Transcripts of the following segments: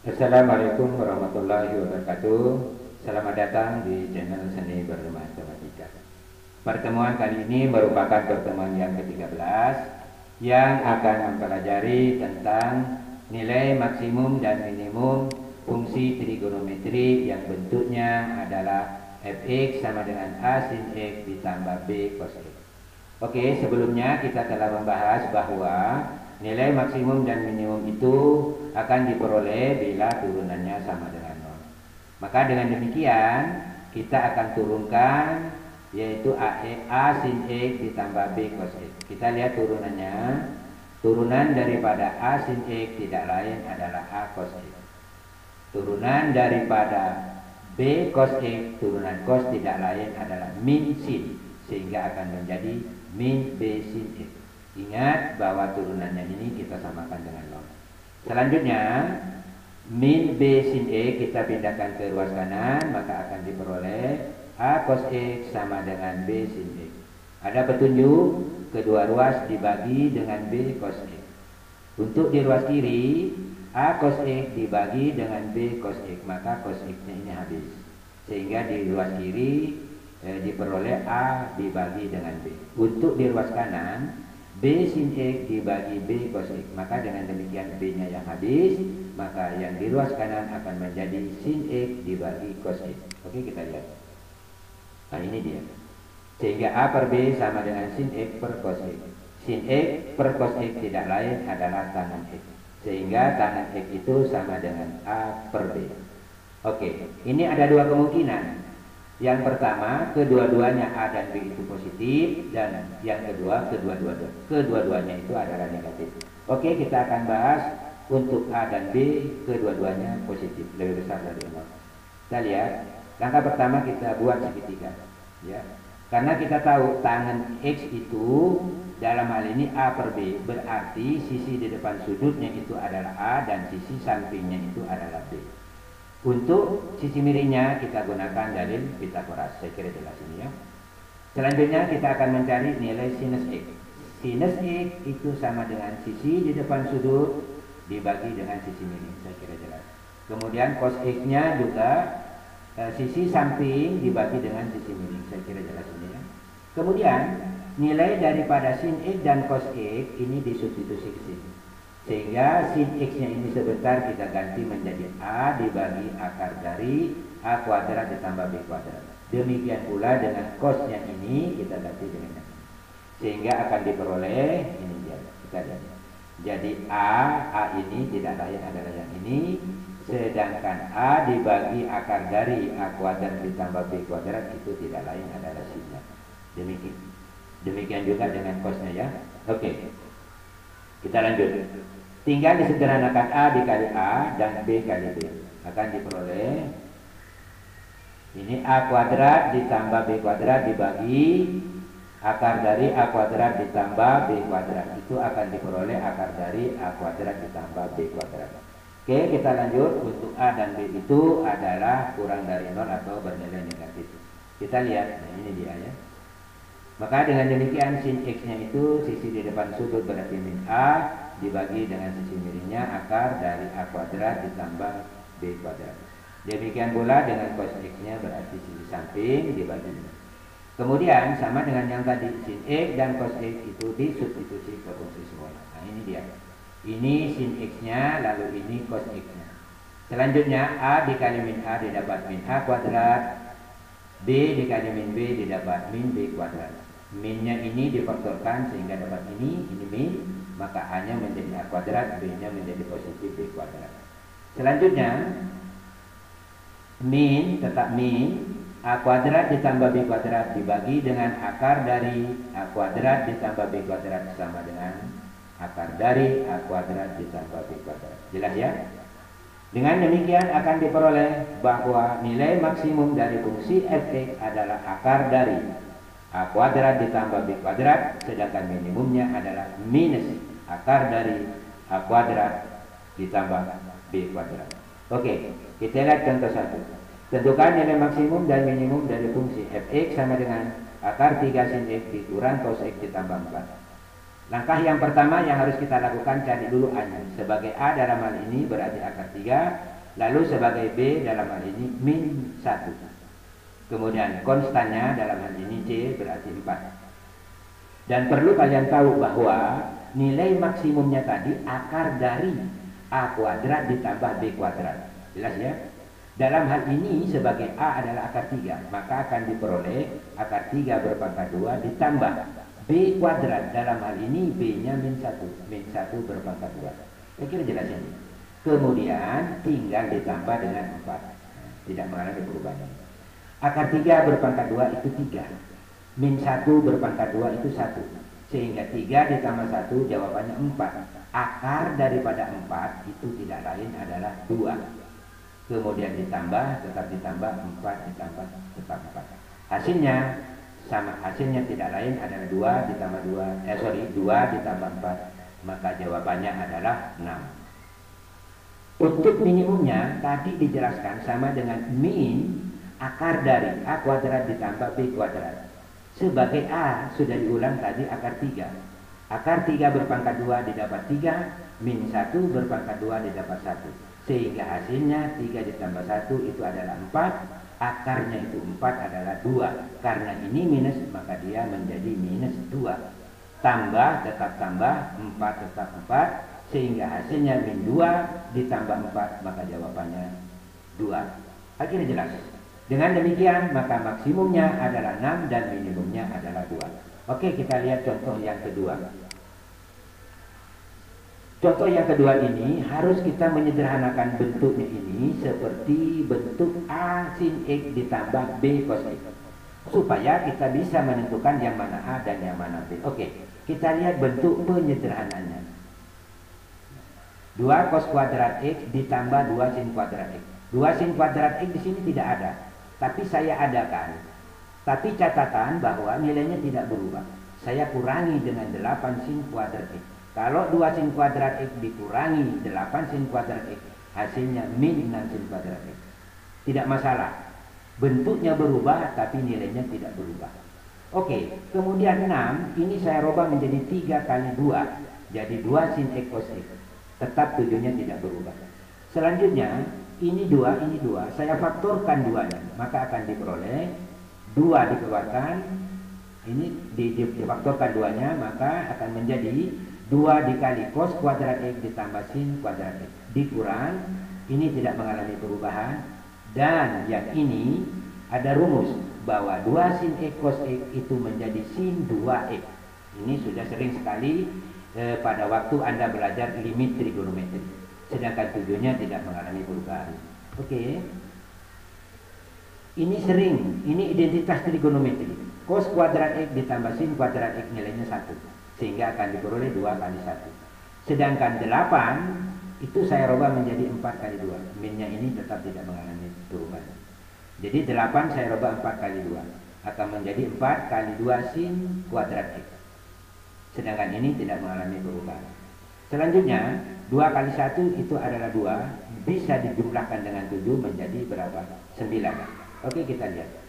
Assalamualaikum warahmatullahi wabarakatuh. Selamat datang di channel Seni Bermatematika. Pertemuan kali ini merupakan pertemuan yang ke-13 yang akan mempelajari tentang nilai maksimum dan minimum fungsi trigonometri yang bentuknya adalah fx sama dengan a sin x ditambah b cos x. Oke, sebelumnya kita telah membahas bahwa nilai maksimum dan minimum itu akan diperoleh bila turunannya sama dengan 0. Maka dengan demikian kita akan turunkan yaitu a sin x ditambah b cos x. Kita lihat turunannya. Turunan daripada a sin x tidak lain adalah a cos x. Turunan daripada b cos x, turunan cos tidak lain adalah min sin, sehingga akan menjadi min b sin x. Ingat bahwa turunannya ini kita samakan dengan 0. Selanjutnya min b sin x kita pindahkan ke ruas kanan, maka akan diperoleh a cos x sama dengan b sin x. Ada petunjuk kedua ruas dibagi dengan b cos x. Untuk di ruas kiri a cos x dibagi dengan b cos x, maka cos x nya ini habis, sehingga di ruas kiri diperoleh a dibagi dengan b. Untuk di ruas kanan b sin x dibagi b cos x, maka dengan demikian b nya yang habis, maka yang di ruas kanan akan menjadi sin x dibagi cos x. Oke, kita lihat. Nah, ini dia. Sehingga a per b sama dengan sin x per cos x. Sin x per cos x tidak lain adalah tangan x, sehingga tangan x itu sama dengan a per b. Oke, ini ada dua kemungkinan. Yang pertama, kedua-duanya A dan B itu positif, dan yang kedua, kedua-duanya itu adalah negatif. Oke, kita akan bahas untuk A dan B, kedua-duanya positif, lebih besar dari 0. Kita lihat, langkah pertama kita buat segitiga, ya. Karena kita tahu tangan X itu dalam hal ini A per B, berarti sisi di depan sudutnya itu adalah A dan sisi sampingnya itu adalah B. Untuk sisi miringnya kita gunakan dalil Pitagoras. Saya kira jelas ini ya. Selanjutnya kita akan mencari nilai sinus X. Sinus X itu sama dengan sisi di depan sudut dibagi dengan sisi miring. Saya kira jelas. Kemudian cos X-nya juga sisi samping dibagi dengan sisi miring. Saya kira jelas ini ya. Kemudian nilai daripada sin X dan cos X ini disubstitusi ke sini. Sehingga sin x-nya ini sebentar kita ganti menjadi a dibagi akar dari a kuadrat ditambah b kuadrat. Demikian pula dengan cosnya ini kita ganti dengan ini. Sehingga akan diperoleh ini dia. Kita lihat. Jadi a ini tidak lain adalah yang ini. Sedangkan a dibagi akar dari a kuadrat ditambah b kuadrat itu tidak lain adalah sinnya. Demikian juga dengan cosnya ya. Oke. Kita lanjut. Tinggal disederhanakan A dikali A dan B kali B. Akan diperoleh ini A kuadrat ditambah B kuadrat dibagi akar dari A kuadrat ditambah B kuadrat. Itu akan diperoleh akar dari A kuadrat ditambah B kuadrat. Oke, kita lanjut. Untuk A dan B itu adalah kurang dari 0 atau bernilai negatif. Kita lihat, nah ini dia ya. Maka dengan demikian sin x-nya itu sisi di depan sudut berarti min a dibagi dengan sisi miringnya akar dari a kuadrat ditambah b kuadrat. Demikian pula dengan cos x-nya berarti sisi samping dibagi dengan. Kemudian sama dengan yang tadi, sin x dan cos x itu disubstitusi ke fungsi semula. Nah ini dia. Ini sin x-nya lalu ini cos x-nya. Selanjutnya a dikali min a didapat min a kuadrat, b dikali min b didapat min b kuadrat. Minnya ini difaktorkan sehingga dapat ini min, maka A-nya menjadi A kuadrat, B-nya menjadi positif B kuadrat. Selanjutnya, min tetap min, A kuadrat ditambah B kuadrat dibagi dengan akar dari A kuadrat ditambah B kuadrat sama dengan akar dari A kuadrat ditambah B kuadrat. Jelas ya? Dengan demikian akan diperoleh bahwa nilai maksimum dari fungsi f(x) adalah akar dari A kuadrat ditambah B kuadrat, sedangkan minimumnya adalah minus akar dari A kuadrat ditambah B kuadrat. Oke, kita lihat contoh satu. Tentukan nilai maksimum dan minimum dari fungsi f(x) sama dengan akar 3 sin x dikurang cos x ditambah 4. Langkah yang pertama yang harus kita lakukan, cari dulu A-nya. Sebagai A dalam hal ini berarti akar 3, lalu sebagai B dalam hal ini min 1. Kemudian konstannya dalam hal ini C berarti 4. Dan perlu kalian tahu bahwa nilai maksimumnya tadi akar dari A kuadrat ditambah B kuadrat. Jelas ya? Dalam hal ini sebagai A adalah akar 3, maka akan diperoleh akar 3 berpangkat 2 ditambah B kuadrat. Dalam hal ini B-nya min 1. Min 1 berpangkat 2. Saya kira jelas ini. Kemudian tinggal ditambah dengan 4. Tidak mengalami perubahan. Akar 3 berpangkat 2 itu 3. Min 1 berpangkat 2 itu 1. Sehingga 3 ditambah 1 jawabannya 4. Akar daripada 4 itu tidak lain adalah 2. Kemudian ditambah, tetap ditambah, 4 ditambah, tetap 4. Hasilnya sama, hasilnya tidak lain adalah 2 ditambah 2 ditambah 4. Maka jawabannya adalah 6. Untuk minimumnya tadi dijelaskan sama dengan min akar dari A kuadrat ditambah B kuadrat. Sebagai A sudah diulang tadi akar 3. Akar 3 berpangkat 2 didapat 3, min 1 berpangkat 2 didapat 1. Sehingga hasilnya 3 ditambah 1 itu adalah 4. Akarnya itu 4 adalah 2. Karena ini minus maka dia menjadi minus 2. Tambah tetap tambah, 4 tetap 4. Sehingga hasilnya min 2 ditambah 4 maka jawabannya 2. Akhirnya jelas. Dengan demikian maka maksimumnya adalah 6 dan minimumnya adalah 2. Oke, kita lihat contoh yang kedua. Contoh yang kedua ini harus kita menyederhanakan bentuknya ini seperti bentuk A sin X ditambah B cos X. Supaya kita bisa menentukan yang mana A dan yang mana B. Oke, kita lihat bentuk penyederhanaannya. 2 cos kuadrat X ditambah 2 sin kuadrat X. 2 sin kuadrat X di sini tidak ada. Tapi saya adakan. Tapi catatan bahwa nilainya tidak berubah. Saya kurangi dengan 8 sin kuadrat X. Kalau 2 sin kuadrat X dikurangi 8 sin kuadrat X, hasilnya min 6 sin kuadrat X. Tidak masalah. Bentuknya berubah tapi nilainya tidak berubah. Oke, kemudian 6 ini saya rubah menjadi 3 kali 2. Jadi 2 sin X cos X. Tetap tujuannya tidak berubah. Selanjutnya ini 2, ini 2. Saya faktorkan 2-nya, maka akan diperoleh 2 dikeluarkan. Ini difaktorkan 2-nya, maka akan menjadi 2 dikali cos kuadrat X ditambah sin kuadrat X. Dikurang, ini tidak mengalami perubahan. Dan yang ini ada rumus bahwa 2 sin X cos X itu menjadi sin 2X. Ini sudah sering sekali pada waktu Anda belajar limit trigonometri. Sedangkan tujuannya tidak mengalami perubahan. Oke. Ini sering, ini identitas trigonometri. Cos kuadrat X ditambah sin kuadrat X nilainya 1. Sehingga akan diperoleh 2 kali 1. Sedangkan 8 itu saya rubah menjadi 4 kali 2. Minnya ini tetap tidak mengalami perubahan. Jadi 8 saya rubah 4 kali 2. Akan menjadi 4 kali 2 sin kuadrat X. Sedangkan ini tidak mengalami perubahan. Selanjutnya 2 kali 1 itu adalah 2. Bisa dijumlahkan dengan 7 menjadi berapa? 9. Oke, kita lihat.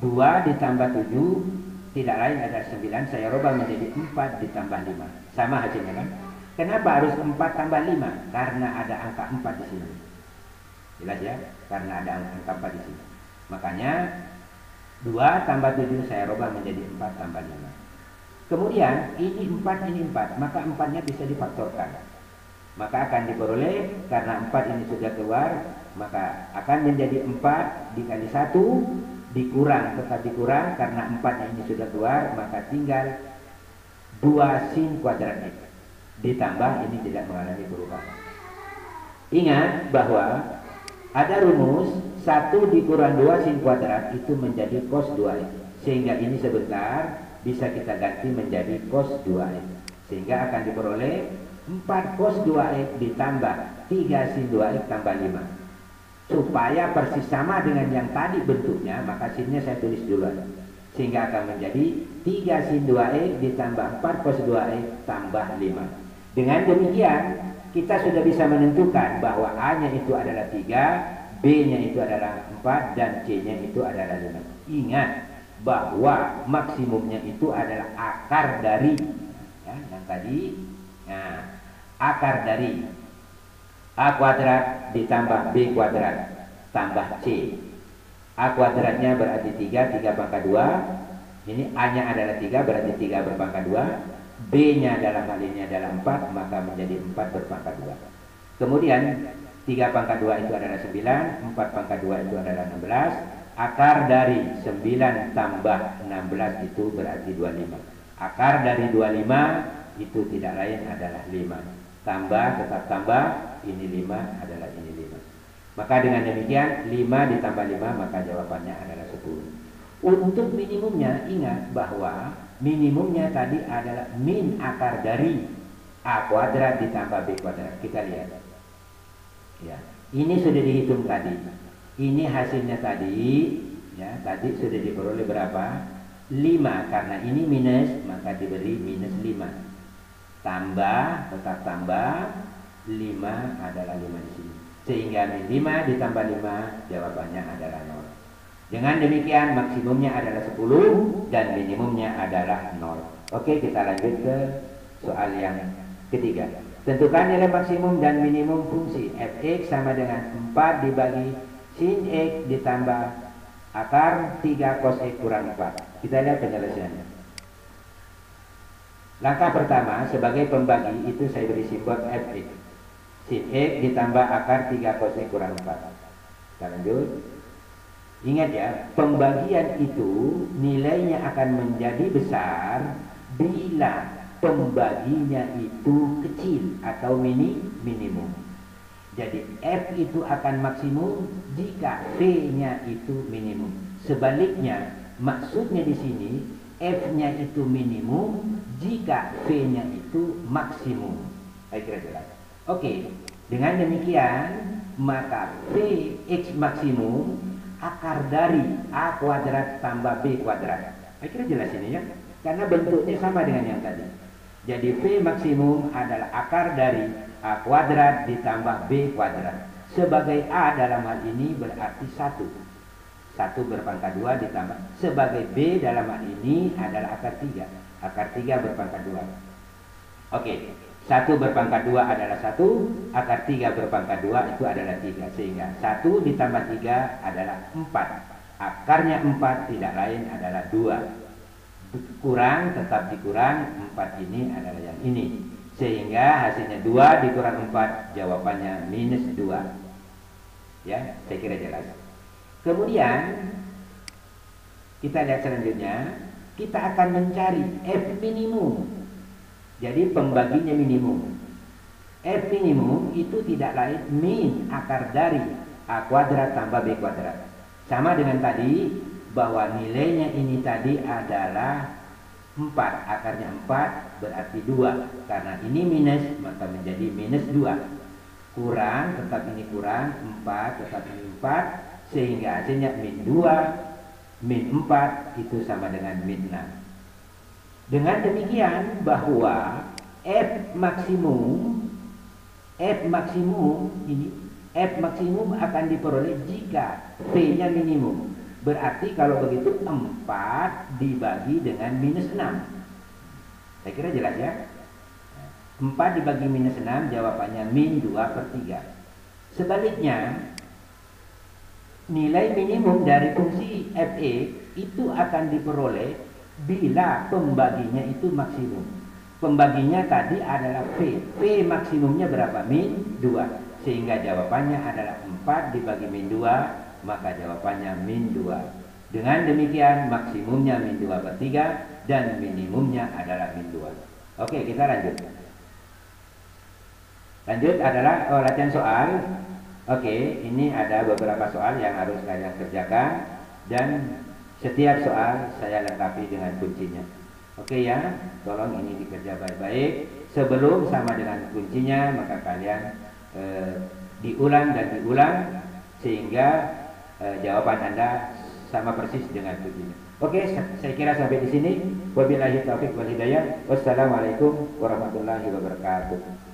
2 ditambah 7 tidak lain adalah 9. Saya rubah menjadi 4 ditambah 5. Sama hasilnya kan? Kenapa harus 4 tambah 5? Karena ada angka 4 di sini. Jelas ya? Karena ada angka 4 di sini. Makanya 2 tambah 7 saya rubah menjadi 4 tambah 5. Kemudian ini 4, ini 4. Maka 4-nya bisa difaktorkan. Maka akan diperoleh, karena 4 ini sudah keluar, maka akan menjadi 4 dikali 1 dikurang, tetap dikurang karena 4-nya ini sudah keluar, maka tinggal 2 sin kuadrat X. Ditambah, ini tidak mengalami perubahan. Ingat bahwa ada rumus 1 dikurang 2 sin kuadrat itu menjadi cos 2X. Sehingga ini sebentar bisa kita ganti menjadi cos 2X. Sehingga akan diperoleh 4 cos 2X ditambah 3 sin 2X tambah 5. Supaya persis sama dengan yang tadi bentuknya, maka sinnya saya tulis dulu. Sehingga akan menjadi 3 sin 2X ditambah 4 cos 2X tambah 5. Dengan demikian, kita sudah bisa menentukan bahwa A-nya itu adalah 3, B-nya itu adalah 4, dan C-nya itu adalah 5. Ingat, bahwa maksimumnya itu adalah akar dari, ya, yang tadi, nah, akar dari A kuadrat ditambah B kuadrat tambah C. A kuadratnya berarti 3, 3 pangkat 2. Ini A-nya adalah 3, berarti 3 berpangkat 2. B-nya dalam hal ini adalah 4, maka menjadi 4 berpangkat 2. Kemudian 3 pangkat 2 itu adalah 9, 4 pangkat 2 itu adalah 16. Akar dari 9 tambah 16 itu berarti 25. Akar dari 25 itu tidak lain adalah 5. Tambah, tetap tambah, ini 5 adalah ini 5. Maka dengan demikian 5 ditambah 5 maka jawabannya adalah 10. Untuk minimumnya ingat bahwa minimumnya tadi adalah min akar dari A kuadrat ditambah B kuadrat. Kita lihat. Ya, ini sudah dihitung tadi. Ini hasilnya tadi, ya, tadi sudah diperoleh berapa? 5, karena ini minus maka diberi minus 5. Tambah, tetap tambah, 5 adalah 5 di sini. Sehingga min 5 ditambah 5 jawabannya adalah 0. Dengan demikian maksimumnya adalah 10 dan minimumnya adalah 0. Oke, kita lanjut ke soal yang ketiga. Tentukan nilai maksimum dan minimum fungsi f(x) sama dengan 4 dibagi sin x ditambah akar 3 cos x kurang 4. Kita lihat penyelesaiannya. Langkah pertama, sebagai pembagi itu saya beri simbol fx. Sin x ditambah akar 3 cos x kurang 4. Kita lanjut. Ingat ya, pembagian itu nilainya akan menjadi besar bila pembaginya itu kecil atau minimum. Jadi f itu akan maksimum jika v-nya itu minimum. Sebaliknya, maksudnya di sini f-nya itu minimum jika v-nya itu maksimum. Saya kira jelas. Oke, dengan demikian maka vx maksimum akar dari A kuadrat tambah B kuadrat. Saya kira jelas ini ya, karena bentuknya sama dengan yang tadi. Jadi V maksimum adalah akar dari A kuadrat ditambah B kuadrat. Sebagai A dalam hal ini berarti 1. 1 berpangkat 2 ditambah. Sebagai B dalam hal ini adalah akar 3. Akar 3 berpangkat 2. Oke, 1 berpangkat 2 adalah 1, akar 3 berpangkat 2 itu adalah 3. Sehingga 1 ditambah 3 adalah 4. Akarnya 4 tidak lain adalah 2. Kurang tetap dikurang, 4 ini adalah yang ini. Sehingga hasilnya 2 dikurang 4, jawabannya minus 2. Ya, saya kira jelas. Kemudian kita lihat selanjutnya, kita akan mencari F minimum. Jadi pembaginya minimum. F minimum itu tidak lain min akar dari A kuadrat tambah B kuadrat. Sama dengan tadi bahwa nilainya ini tadi adalah 4. Akarnya 4 berarti 2. Karena ini minus maka menjadi minus 2. Kurang, tetap ini kurang, 4 tetap ini 4. Sehingga hasilnya min 2, min 4 itu sama dengan min 6. Dengan demikian bahwa F maksimum ini F maksimum akan diperoleh jika V-nya minimum. Berarti kalau begitu 4 dibagi dengan minus 6. Saya kira jelas ya. 4 dibagi minus 6 jawabannya min 2/3. Sebaliknya nilai minimum dari fungsi F(x) itu akan diperoleh bila pembaginya itu maksimum. Pembaginya tadi adalah V. V maksimumnya berapa? Min 2. Sehingga jawabannya adalah 4 dibagi min 2, maka jawabannya min 2. Dengan demikian maksimumnya min 2/3 dan minimumnya adalah min 2. Oke, kita lanjut. Lanjut adalah latihan soal. Oke, ini ada beberapa soal yang harus kalian kerjakan dan setiap soal saya lengkapi dengan kuncinya. Oke ya, tolong ini dikerja baik-baik. Sebelum sama dengan kuncinya, maka kalian diulang dan diulang sehingga jawaban Anda sama persis dengan kuncinya. Oke, saya kira sampai di sini. Wabillahi taufiq wal hidayah. Wassalamualaikum warahmatullahi wabarakatuh.